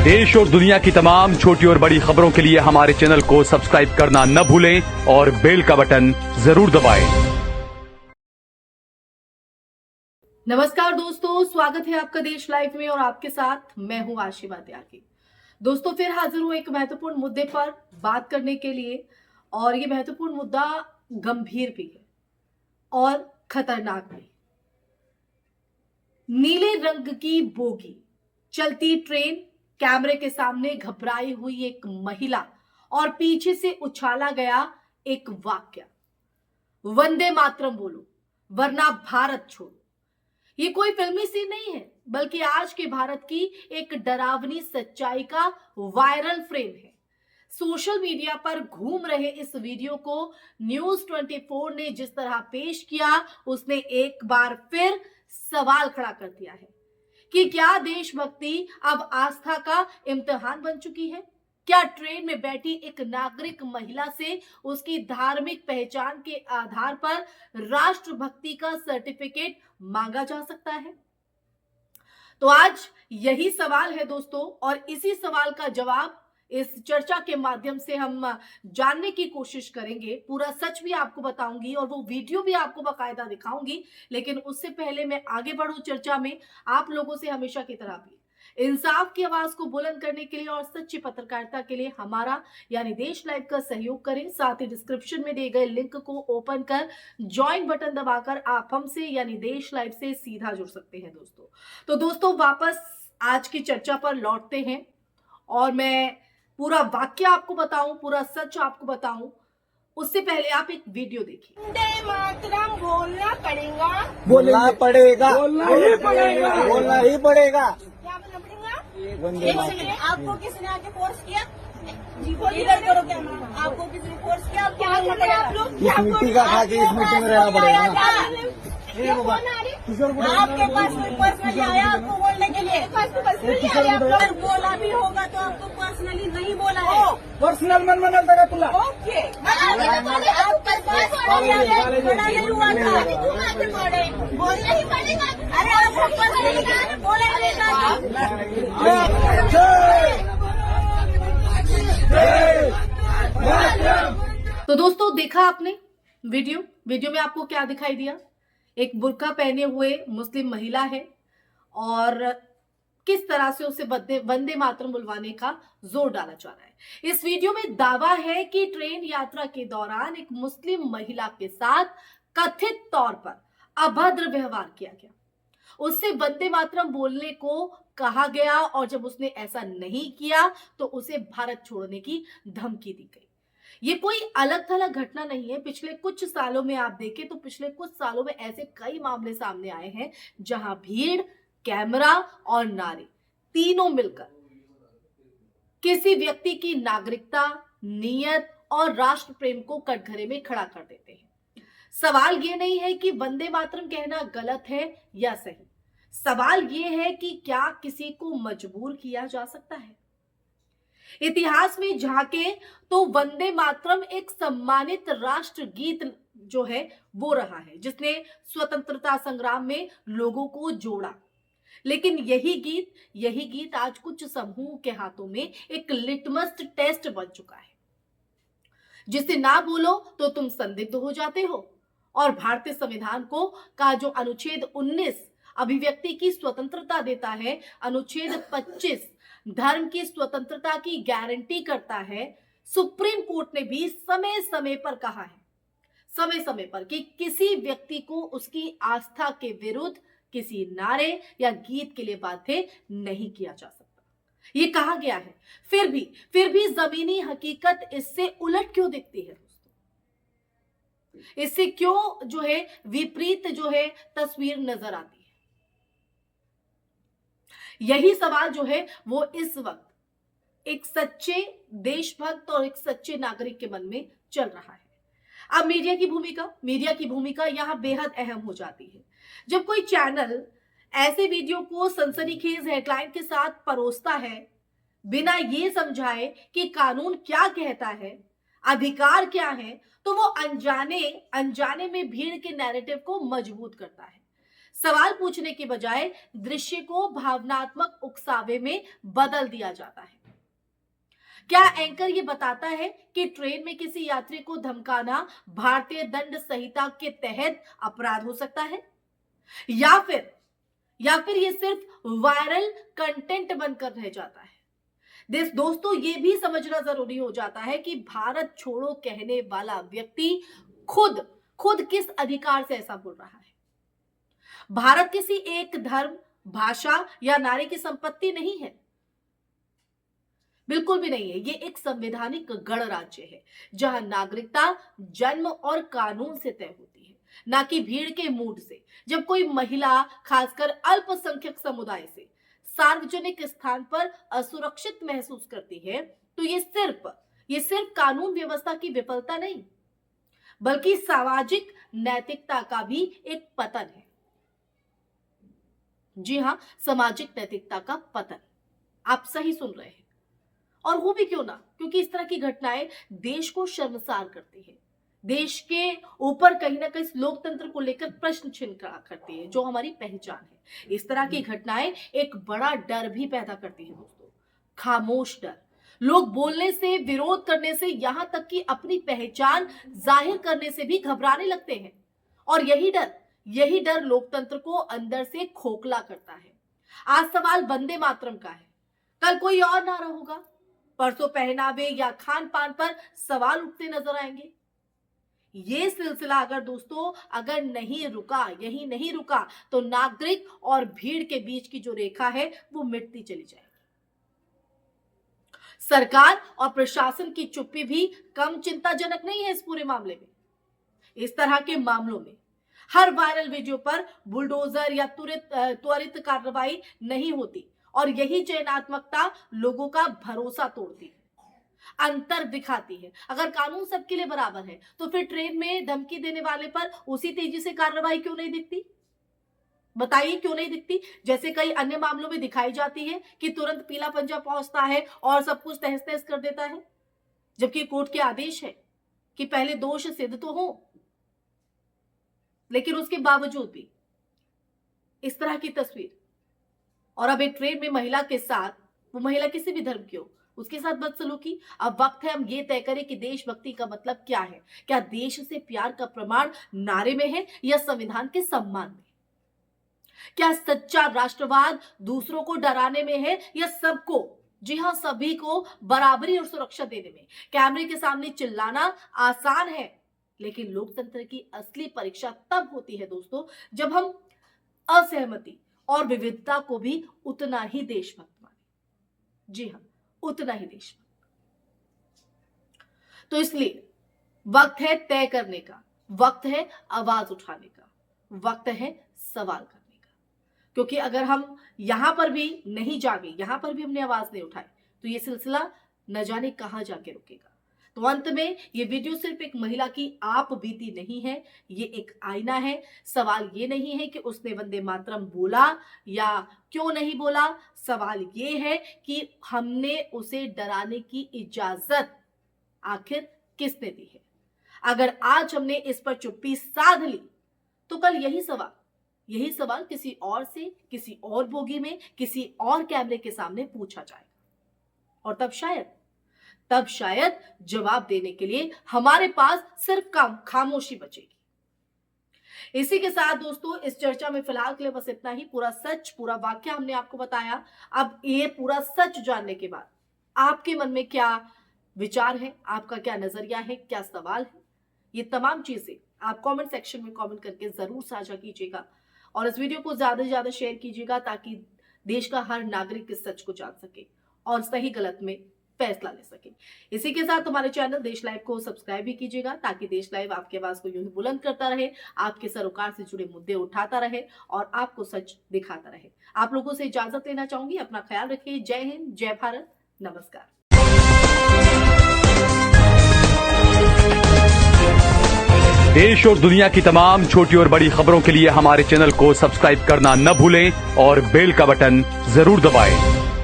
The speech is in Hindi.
देश और दुनिया की तमाम छोटी और बड़ी खबरों के लिए हमारे चैनल को सब्सक्राइब करना न भूलें और बेल का बटन जरूर दबाएं। नमस्कार दोस्तों, स्वागत है आपका देश लाइव में और आपके साथ मैं हूं आशिमा त्यागी। दोस्तों फिर हाजिर हूं एक महत्वपूर्ण मुद्दे पर बात करने के लिए और ये महत्वपूर्ण मुद्दा गंभीर भी है और खतरनाक भी। नीले रंग की बोगी, चलती ट्रेन, कैमरे के सामने घबराई हुई एक महिला और पीछे से उछाला गया एक वाक्य, वंदे मातरम बोलो वरना भारत छोड़ो। ये कोई फिल्मी सीन नहीं है, बल्कि आज के भारत की एक डरावनी सच्चाई का वायरल फ्रेम है। सोशल मीडिया पर घूम रहे इस वीडियो को न्यूज 24 ने जिस तरह पेश किया, उसने एक बार फिर सवाल खड़ा कर दिया है कि क्या देशभक्ति अब आस्था का इम्तिहान बन चुकी है? क्या ट्रेन में बैठी एक नागरिक महिला से उसकी धार्मिक पहचान के आधार पर राष्ट्रभक्ति का सर्टिफिकेट मांगा जा सकता है? तो आज यही सवाल है दोस्तों, और इसी सवाल का जवाब इस चर्चा के माध्यम से हम जानने की कोशिश करेंगे। पूरा सच भी आपको बताऊंगी और वो वीडियो भी आपको बाकायदा दिखाऊंगी। लेकिन उससे पहले मैं आगे बढ़ूं चर्चा में, आप लोगों से हमेशा की तरह भी इंसाफ की आवाज को बुलंद करने के लिए और सच्ची पत्रकारिता के लिए हमारा यानी देश लाइव का सहयोग करें। साथ ही डिस्क्रिप्शन में दिए गए लिंक को ओपन कर ज्वाइन बटन दबाकर आप हमसे यानी देश लाइव से सीधा जुड़ सकते हैं दोस्तों। तो दोस्तों वापस आज की चर्चा पर लौटते हैं और मैं पूरा वाक्य आपको बताऊं, पूरा सच आपको बताऊं, उससे पहले आप एक वीडियो देखिए। वंदे मातरम बोलना पड़ेगा, बोलना पड़ेगा, बोलना ही पड़ेगा, बोलना ही पड़ेगा। क्या बोलना पड़ेगा? वंदे एक सेकंड, आपको किसने आके फोर्स किया? जी बोलिए, इधर करो कैमरा। आपको किसने फोर्स किया? आप क्या बोल रहे हैं आप लोग? इस मिट्टी का खा के इस मिट्टी में रहना पड़ेगा ना। आपके पास कोई पर्सनली आया आपको बोलने के लिए? अगर बोला भी होगा तो आपको पर्सनली नहीं बोला है। पर्सनल मन मना लगा तुला। ओके, आपके पास बड़ा नहीं हुआ था, बोलना ही पड़ेगा। अरे आपको पर्सनली बोला तो दोस्तों देखा आपने वीडियो में आपको क्या दिखाई दिया? एक बुर्का पहने हुए मुस्लिम महिला है और किस तरह से उसे वंदे मातरम बुलवाने का जोर डाला जा रहा है। इस वीडियो में दावा है कि ट्रेन यात्रा के दौरान एक मुस्लिम महिला के साथ कथित तौर पर अभद्र व्यवहार किया गया, उससे वंदे मातरम बोलने को कहा गया और जब उसने ऐसा नहीं किया तो उसे भारत छोड़ने की धमकी दी गई। ये कोई अलग थलग घटना नहीं है। पिछले कुछ सालों में आप देखें तो पिछले कुछ सालों में ऐसे कई मामले सामने आए हैं जहां भीड़, कैमरा और नारे तीनों मिलकर किसी व्यक्ति की नागरिकता, नियत और राष्ट्र प्रेम को कटघरे में खड़ा कर देते हैं। सवाल ये नहीं है कि वंदे मातरम कहना गलत है या सही, सवाल ये है कि क्या किसी को मजबूर किया जा सकता है? इतिहास में झांके तो वंदे मातरम एक सम्मानित राष्ट्र गीत जो है वो रहा है, जिसने स्वतंत्रता संग्राम में लोगों को जोड़ा। लेकिन यही गीत आज कुछ समूह के हाथों में एक लिटमस टेस्ट बन चुका है, जिसे ना बोलो तो तुम संदिग्ध हो जाते हो। और भारतीय संविधान को का जो अनुच्छेद 19 अभिव्यक्ति की स्वतंत्रता देता है, अनुच्छेद 25 धर्म की स्वतंत्रता की गारंटी करता है। सुप्रीम कोर्ट ने भी समय समय पर कहा है, समय समय पर, कि किसी व्यक्ति को उसकी आस्था के विरुद्ध किसी नारे या गीत के लिए बाध्य नहीं किया जा सकता। ये कहा गया है। फिर भी जमीनी हकीकत इससे उलट क्यों दिखती है दोस्तों? इससे क्यों जो है विपरीत जो है तस्वीर नजर आती है? यही सवाल जो है वो इस वक्त एक सच्चे देशभक्त और एक सच्चे नागरिक के मन में चल रहा है। अब मीडिया की भूमिका यहां बेहद अहम हो जाती है। जब कोई चैनल ऐसे वीडियो को सनसनीखेज हेडलाइन के साथ परोसता है, बिना ये समझाए कि कानून क्या कहता है, अधिकार क्या है, तो वो अनजाने में भीड़ के नैरेटिव को मजबूत करता है। सवाल पूछने के बजाय दृश्य को भावनात्मक उकसावे में बदल दिया जाता है। क्या एंकर ये बताता है कि ट्रेन में किसी यात्री को धमकाना भारतीय दंड संहिता के तहत अपराध हो सकता है, या फिर ये सिर्फ वायरल कंटेंट बनकर रह जाता है। दोस्तों, ये भी समझना जरूरी हो जाता है कि भारत छोड़ो कहने वाला व्यक्ति खुद किस अधिकार से ऐसा बोल रहा है। भारत किसी एक धर्म, भाषा या नारी की संपत्ति नहीं है, बिल्कुल भी नहीं है। ये एक संवैधानिक गणराज्य है जहां नागरिकता जन्म और कानून से तय होती है, ना कि भीड़ के मूड से। जब कोई महिला, खासकर अल्पसंख्यक समुदाय से सार्वजनिक स्थान पर असुरक्षित महसूस करती है, तो ये सिर्फ कानून व्यवस्था की विफलता नहीं, बल्कि सामाजिक नैतिकता का भी एक पतन है। जी हां, सामाजिक नैतिकता का पतन। आप सही सुन रहे हैं। और वो भी क्यों ना, क्योंकि इस तरह की घटनाएं देश को शर्मसार करती है, देश के ऊपर कहीं ना कहीं लोकतंत्र को लेकर प्रश्न चिन्ह खड़ा करती है, जो हमारी पहचान है। इस तरह की घटनाएं एक बड़ा डर भी पैदा करती है दोस्तों, खामोश डर। लोग बोलने से, विरोध करने से, यहां तक कि अपनी पहचान जाहिर करने से भी घबराने लगते हैं। और यही डर लोकतंत्र को अंदर से खोखला करता है। आज सवाल वंदे मातरम का है, कल कोई और नारा होगा, परसों पहनावे या खान पान पर सवाल उठते नजर आएंगे। ये सिलसिला अगर यही नहीं रुका तो नागरिक और भीड़ के बीच की जो रेखा है वो मिटती चली जाएगी। सरकार और प्रशासन की चुप्पी भी कम चिंताजनक नहीं है इस पूरे मामले में। इस तरह के मामलों में हर वायरल वीडियो पर बुलडोजर या त्वरित कार्रवाई नहीं होती, और यही चयनात्मकता लोगों का भरोसा तोड़ती है, अंतर दिखाती है। अगर कानून सबके लिए बराबर है तो फिर ट्रेन में धमकी देने वाले पर उसी तेजी से कार्रवाई क्यों नहीं दिखती? बताइए, क्यों नहीं दिखती? जैसे कई अन्य मामलों में दिखाई जाती है कि तुरंत पीला पंजा पहुंचता है और सब कुछ तहस तहस कर देता है, जबकि कोर्ट के आदेश है कि पहले दोष सिद्ध तो हो। लेकिन उसके बावजूद भी इस तरह की तस्वीर, और अब एक ट्रेन में महिला के साथ, वो महिला किसी भी धर्म की हो, उसके साथ बदसलूकी। अब वक्त है हम ये तय करें कि देशभक्ति का मतलब क्या है। क्या देश से प्यार का प्रमाण नारे में है या संविधान के सम्मान में? क्या सच्चा राष्ट्रवाद दूसरों को डराने में है या सबको, जी हां सभी को, बराबरी और सुरक्षा देने में? कैमरे के सामने चिल्लाना आसान है, लेकिन लोकतंत्र की असली परीक्षा तब होती है दोस्तों, जब हम असहमति और विविधता को भी उतना ही देशभक्त माने। जी हां, उतना ही देशभक्त। तो इसलिए वक्त है तय करने का, वक्त है आवाज उठाने का, वक्त है सवाल करने का। क्योंकि अगर हम यहां पर भी नहीं जागे, यहां पर भी हमने आवाज नहीं उठाई, तो ये सिलसिला न जाने कहां जाके रुकेगा। तो अंत में ये वीडियो सिर्फ एक महिला की आप बीती नहीं है, ये एक आईना है। सवाल ये नहीं है कि उसने वंदे मातरम बोला या क्यों नहीं बोला, सवाल ये है कि हमने उसे डराने की इजाजत आखिर किसने दी है। अगर आज हमने इस पर चुप्पी साध ली तो कल यही सवाल किसी और से, किसी और बोगी में, किसी और कैमरे के सामने पूछा जाएगा, और तब शायद जवाब देने के लिए हमारे पास सिर्फ खामोशी बचेगी। इसी के साथ दोस्तों इस चर्चा में फिलहाल के लिए बस इतना ही। पूरा वाक्य हमने आपको बताया। अब ये पूरा सच जानने के बाद आपके मन में क्या विचार है, आपका क्या नजरिया है, क्या सवाल है, ये तमाम चीजें आप कमेंट सेक्शन में कमेंट करके जरूर साझा कीजिएगा, और इस वीडियो को ज्यादा से ज्यादा शेयर कीजिएगा ताकि देश का हर नागरिक इस सच को जान सके और सही गलत में फैसला ले सके। इसी के साथ हमारे चैनल देश लाइव को सब्सक्राइब भी कीजिएगा ताकि देश लाइव आपकी आवाज को यूं ही बुलंद करता रहे, आपके सरोकार से जुड़े मुद्दे उठाता रहे और आपको सच दिखाता रहे। आप लोगों से इजाजत लेना चाहूंगी। अपना ख्याल रखिए। जय हिंद, जय भारत, नमस्कार। देश और दुनिया की तमाम छोटी और बड़ी खबरों के लिए हमारे चैनल को सब्सक्राइब करना न भूलें और बेल का बटन जरूर दबाएं।